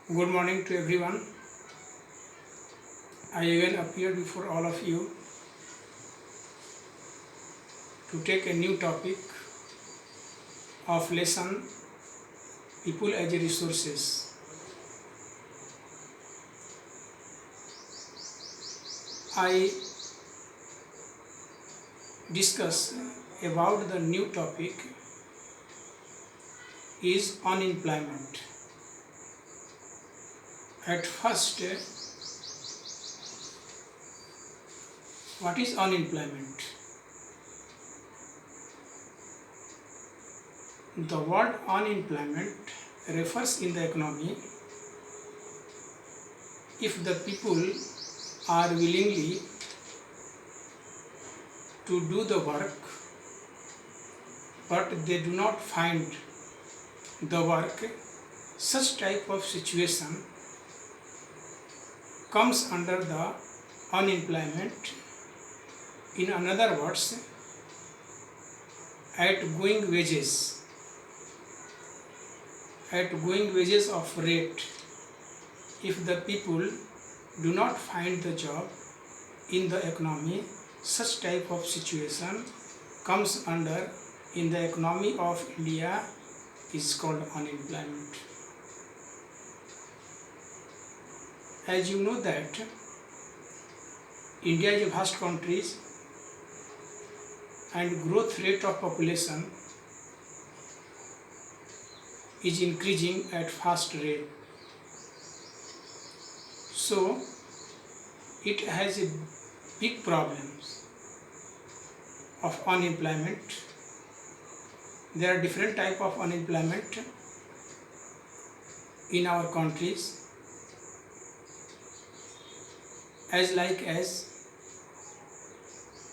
Good morning to everyone. I again appear before all of you to take a new topic of lesson People as a Resources. I discuss about the new topic is unemployment. At first, what is unemployment? The word unemployment refers in the economy if the people are willingly to do the work but they do not find the work, such type of situation comes under the unemployment. In other words, outgoing wages of rate. If the people do not find the job in the economy, such type of situation comes under in the economy of India is called unemployment. As you know that India is a vast country and growth rate of population is increasing at fast rate. So it has a big problems of unemployment. There are different type of unemployment in our countries, as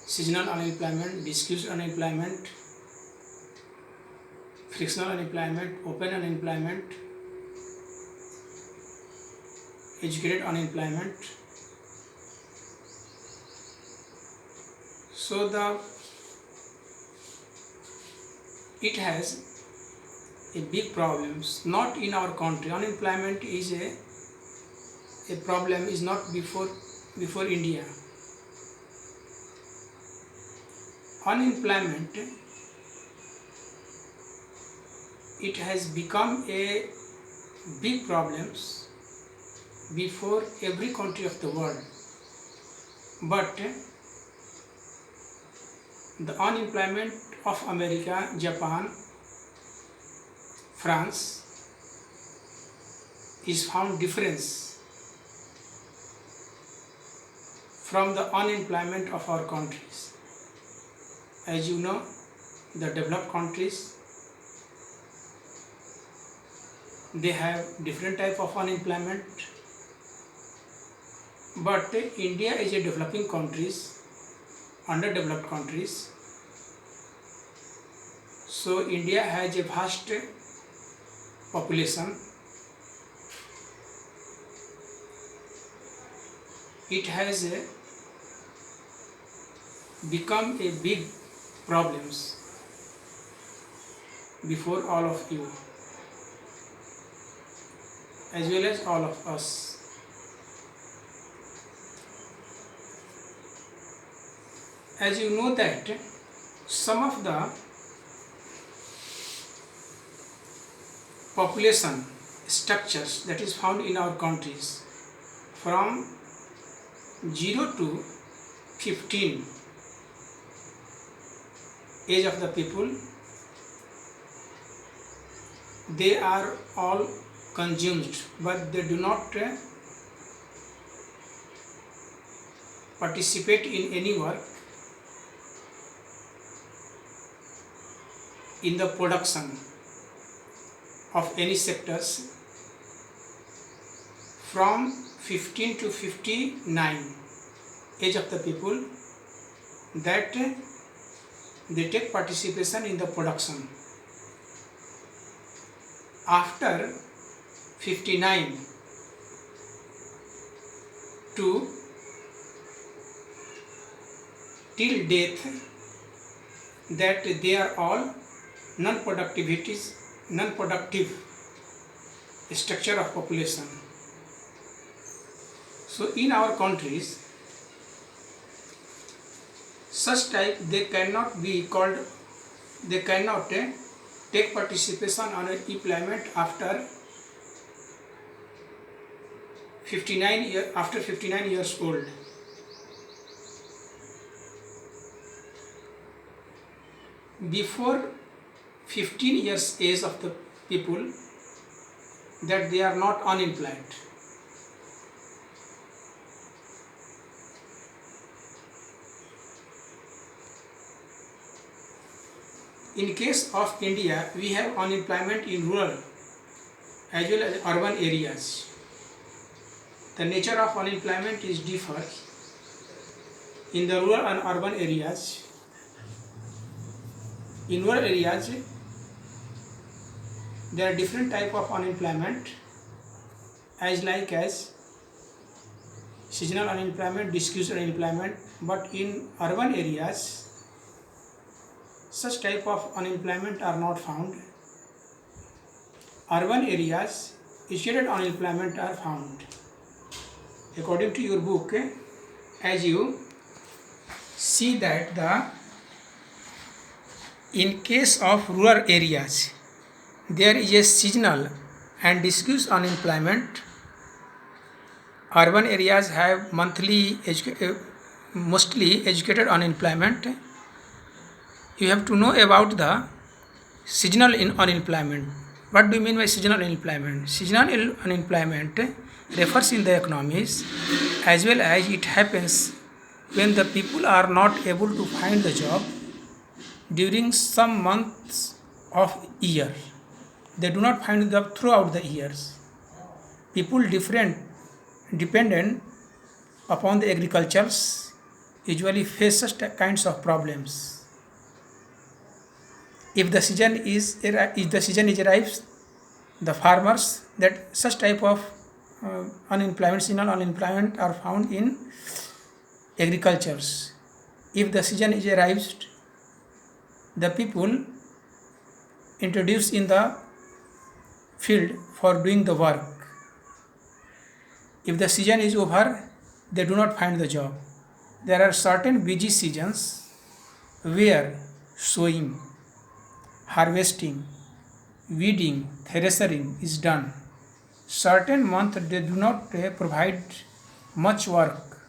seasonal unemployment, disguised unemployment, frictional unemployment, open unemployment, educated unemployment. So it has a big problems. Not in our country. Unemployment is a problem is not before India. Unemployment, it has become a big problems before every country of the world, but the unemployment of America, Japan, France is found difference from the unemployment of our countries. As you know, the developed countries, they have different type of unemployment, but India is a developing countries, underdeveloped countries. So India has a vast population. It has become a big problems before all of you, as well as all of us. As you know that some of the population structures that is found in our countries from 0 to 15 age of the people, they are all consumed, but they do not participate in any work in the production of any sectors. From 15 to 59 age of the people, that they take participation in the production. After 59 to till death, that they are all non-productive structure of population. So in our countries, such type they cannot take participation on employment after 59 years old. Before 15 years age of the people, that they are not unemployed. In case of India, we have unemployment in rural as well as urban areas. The nature of unemployment is differs. In the rural and urban areas, in rural areas, there are different type of unemployment as seasonal unemployment, discrete unemployment, but in urban areas, such type of unemployment are not found. Urban areas, scheduled unemployment are found. According to your book, as you see that in case of rural areas, there is a seasonal and discrete unemployment. Urban areas have mostly educated unemployment. You have to know about the seasonal unemployment. What do you mean by seasonal unemployment? Seasonal unemployment refers in the economies as well as it happens when the people are not able to find the job during some months of year. They do not find the job throughout the years. People dependent upon the agricultures usually face such kinds of problems. If the season is arrives, the farmers that such type of seasonal unemployment are found in agricultures. If the season is arrives, the people introduced in the field for doing the work. If the season is over, they do not find the job. There are certain busy seasons where sowing, harvesting, weeding, threshing is done. Certain months they do not provide much work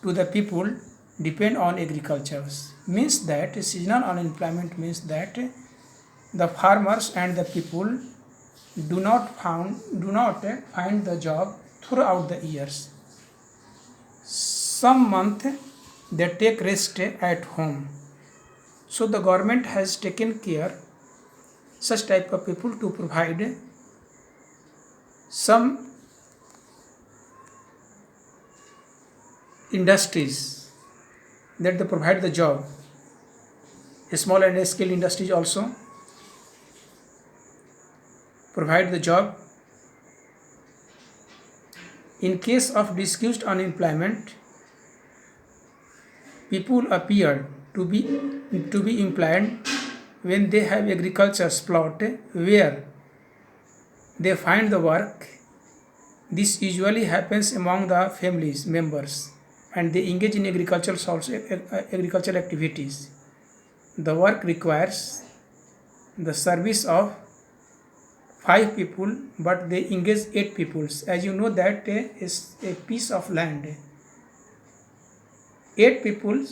to the people depend on agriculture. Means that seasonal unemployment means that the farmers and the people do not find the job throughout the years. Some month they take rest at home. So the government has taken care such type of people to provide some industries that they provide the job. Small and scale industries also provide the job. In case of discrete unemployment, people appear to be employed when they have agriculture's plot where they find the work. This usually happens among the families members and they engage in agricultural activities. The work requires the service of 5 people, but they engage 8 people. As you know that is a piece of land. 8 people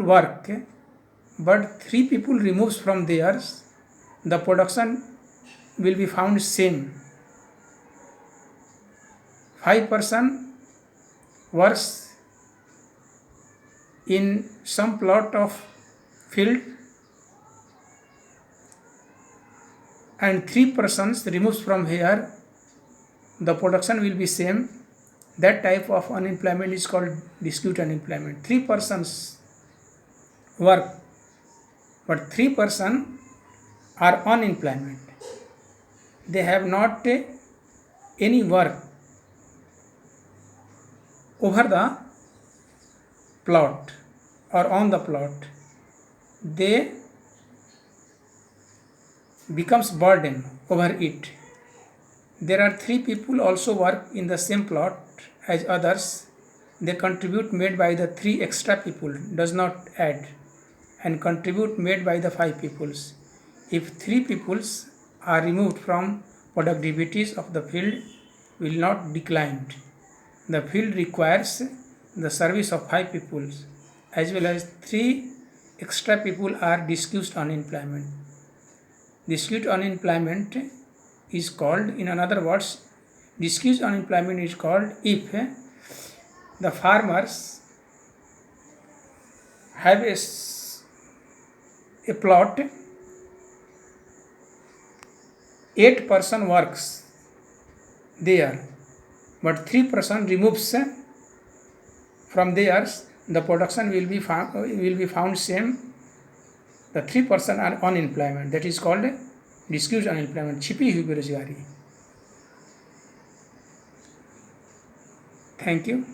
work, but 3 people removes from theirs. The production will be found same. 5 person works in some plot of field and 3 persons removes from here, the production will be same. That type of unemployment is called discrete unemployment. 3 persons work, but 3 persons are unemployment. They have not any work over the plot or on the plot. They becomes burden over it. there are 3 people also work in the same plot as others. The contribute made by the 3 extra people does not add and contribute made by the 5 peoples. If 3 peoples are removed from productivities of the field will not decline. The field requires the service of 5 peoples as well as 3 extra people are discussed unemployment. Discussed unemployment is called, in other words, discussed unemployment is called if the farmers have a plot, 8 person works there, but 3 person removes from theirs, the production will be found same. The 3 person are unemployment. That is called discussed unemployment, छिपी हुई बेरोजगारी. Thank you.